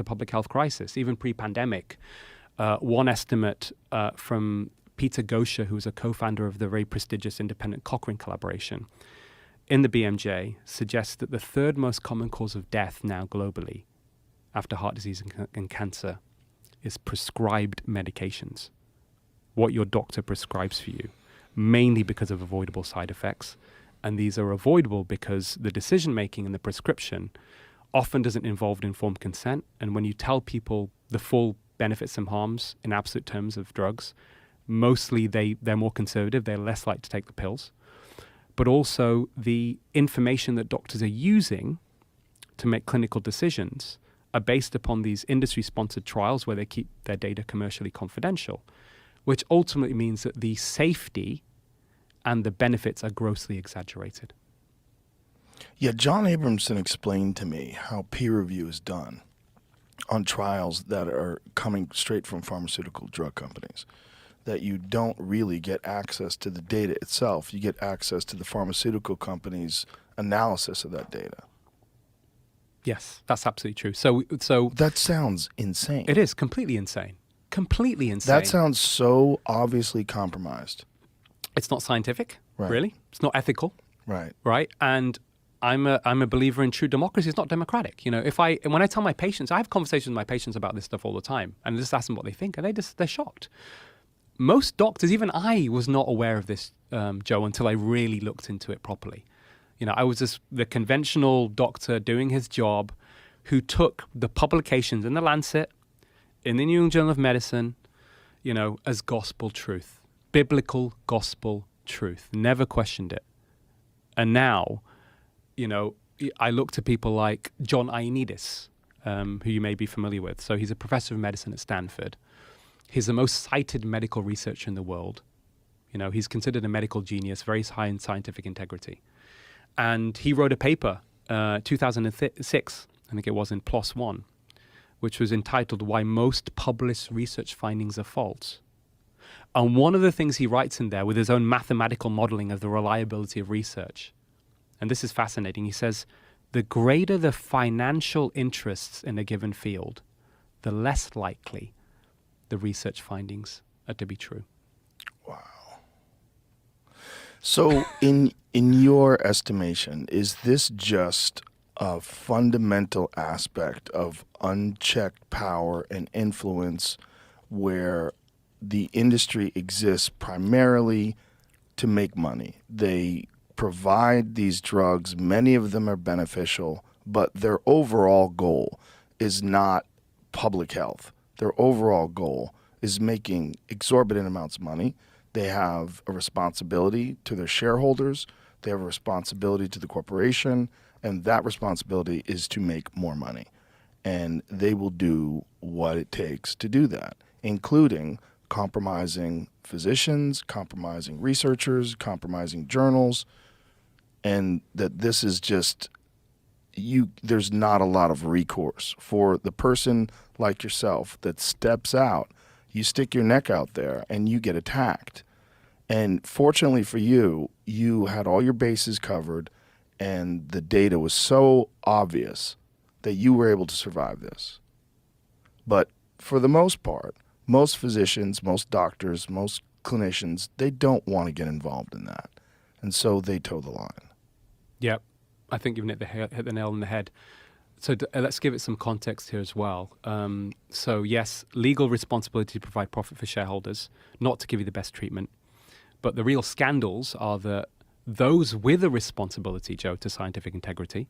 the public health crisis, even pre-pandemic. One estimate from Peter Gosha, who's a co-founder of the very prestigious independent Cochrane collaboration, in the BMJ, suggests that the third most common cause of death now globally, after heart disease and cancer, is prescribed medications. What your doctor prescribes for you, mainly because of avoidable side effects. And these are avoidable because the decision-making and the prescription often doesn't involve informed consent. And when you tell people the full benefits and harms in absolute terms of drugs, mostly they're more conservative, they're less likely to take the pills. But also the information that doctors are using to make clinical decisions are based upon these industry-sponsored trials where they keep their data commercially confidential, which ultimately means that the safety and the benefits are grossly exaggerated. Yeah, John Abramson explained to me how peer review is done on trials that are coming straight from pharmaceutical drug companies, that you don't really get access to the data itself. You get access to the pharmaceutical company's analysis of that data. Yes, that's absolutely true. So that sounds insane. It is completely insane. Completely insane. That sounds so obviously compromised. It's not scientific, Right. really. It's not ethical, Right. right? And I'm a believer in true democracy. It's not democratic. You know, when I tell my patients, I have conversations with my patients about this stuff all the time, and I just ask them what they think, and they're shocked. Most doctors, even I was not aware of this, Joe, until I really looked into it properly. You know, I was just the conventional doctor doing his job who took the publications in the Lancet, in the New England Journal of Medicine, you know, as gospel truth, biblical gospel truth, never questioned it. And now, you know, I look to people like John Ioannidis, who you may be familiar with. So he's a professor of medicine at Stanford. He's the most cited medical researcher in the world. You know, he's considered a medical genius, very high in scientific integrity. And he wrote a paper, 2006, I think it was, in PLOS One, which was entitled Why Most Published Research Findings Are False. And one of the things he writes in there with his own mathematical modeling of the reliability of research, and this is fascinating, he says, the greater the financial interests in a given field, the less likely the research findings are to be true. Wow. So in your estimation, is this just a fundamental aspect of unchecked power and influence where the industry exists primarily to make money? They provide these drugs, many of them are beneficial, but their overall goal is not public health. Their overall goal is making exorbitant amounts of money. They have a responsibility to their shareholders. They have a responsibility to the corporation, and that responsibility is to make more money. And they will do what it takes to do that, including compromising physicians, compromising researchers, compromising journals, and that this is just, there's not a lot of recourse for the person like yourself that steps out. You stick your neck out there and you get attacked. And fortunately for you, you had all your bases covered and the data was so obvious that you were able to survive this. But for the most part, most physicians, most doctors, most clinicians, they don't want to get involved in that. And so they toe the line. Yep. I think you've hit the nail on the head. So let's give it some context here as well. So yes, legal responsibility to provide profit for shareholders, not to give you the best treatment. But the real scandals are that those with a responsibility, Joe, to scientific integrity,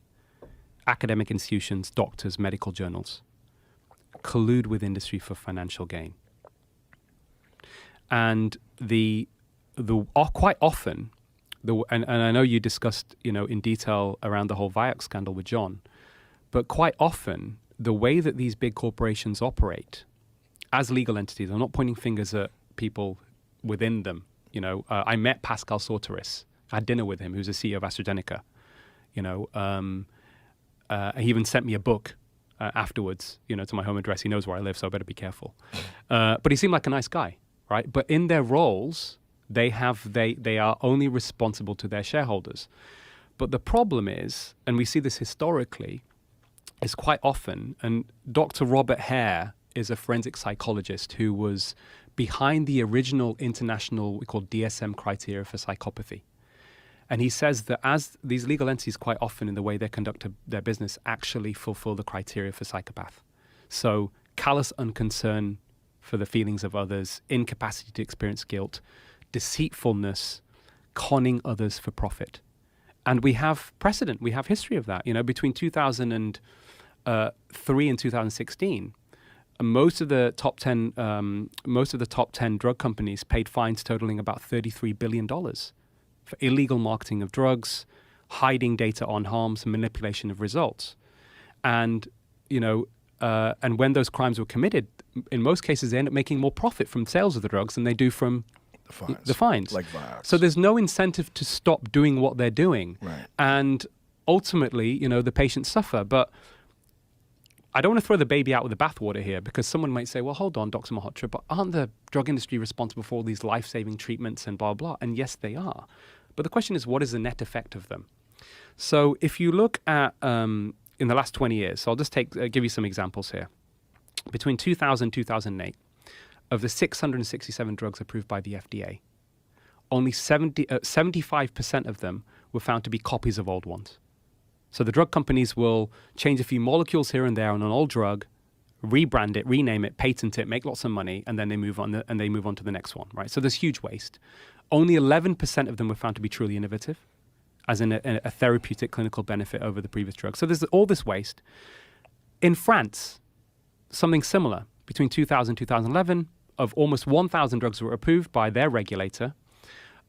academic institutions, doctors, medical journals, collude with industry for financial gain. And quite often, and I know you discussed, you know, in detail around the whole Vioxx scandal with John, but quite often the way that these big corporations operate as legal entities, I'm not pointing fingers at people within them. You know, I met Pascal Sauteris. I had dinner with him, who's the CEO of AstraZeneca. You know, he even sent me a book afterwards, you know, to my home address. He knows where I live, so I better be careful. But he seemed like a nice guy, right? But in their roles, they are only responsible to their shareholders. But the problem is, and we see this historically, is quite often, and Dr. Robert Hare is a forensic psychologist who was behind the original international, we call DSM criteria for psychopathy. And he says that as these legal entities quite often in the way they conduct their business actually fulfill the criteria for psychopath. So callous unconcern for the feelings of others, incapacity to experience guilt, deceitfulness, conning others for profit. And we have precedent, we have history of that. You know, between 2003 and 2016, most of the top 10 drug companies paid fines totaling about $33 billion for illegal marketing of drugs, hiding data on harms, and manipulation of results. And and when those crimes were committed, in most cases they end up making more profit from sales of the drugs than they do from the fines. Like Vioxx. So there's no incentive to stop doing what they're doing. Right. And ultimately, the patients suffer. But I don't want to throw the baby out with the bathwater here, because someone might say, well, hold on, Dr. Malhotra, but aren't the drug industry responsible for all these life-saving treatments and blah, blah? And yes, they are. But the question is, what is the net effect of them? So if you look at in the last 20 years, so I'll just give you some examples here. Between 2000 and 2008, of the 667 drugs approved by the FDA, only 75% of them were found to be copies of old ones. So the drug companies will change a few molecules here and there on an old drug, rebrand it, rename it, patent it, make lots of money, and then they move on to the next one, right? So there's huge waste. Only 11% of them were found to be truly innovative, as in a therapeutic clinical benefit over the previous drug. So there's all this waste. In France, something similar. Between 2000 and 2011, of almost 1,000 drugs were approved by their regulator.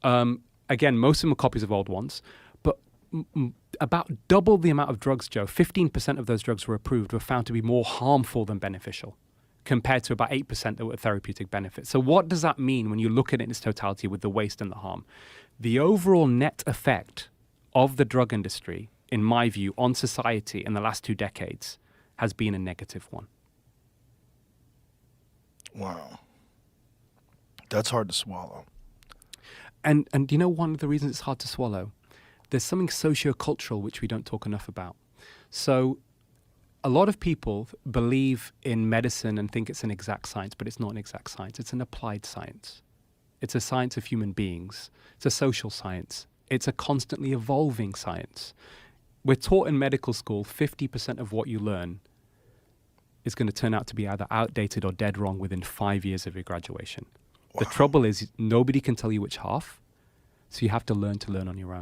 Again, most of them were copies of old ones. But about double the amount of drugs, Joe, 15% of those drugs were approved, were found to be more harmful than beneficial, compared to about 8% that were therapeutic benefits. So what does that mean when you look at it in its totality with the waste and the harm? The overall net effect of the drug industry, in my view, on society in the last 2 decades has been a negative one. Wow. That's hard to swallow. And one of the reasons it's hard to swallow? There's something socio-cultural which we don't talk enough about. So a lot of people believe in medicine and think it's an exact science, but it's not an exact science. It's an applied science. It's a science of human beings. It's a social science. It's a constantly evolving science. We're taught in medical school 50% of what you learn is going to turn out to be either outdated or dead wrong within 5 years of your graduation. Wow. The trouble is nobody can tell you which half, so you have to learn on your own.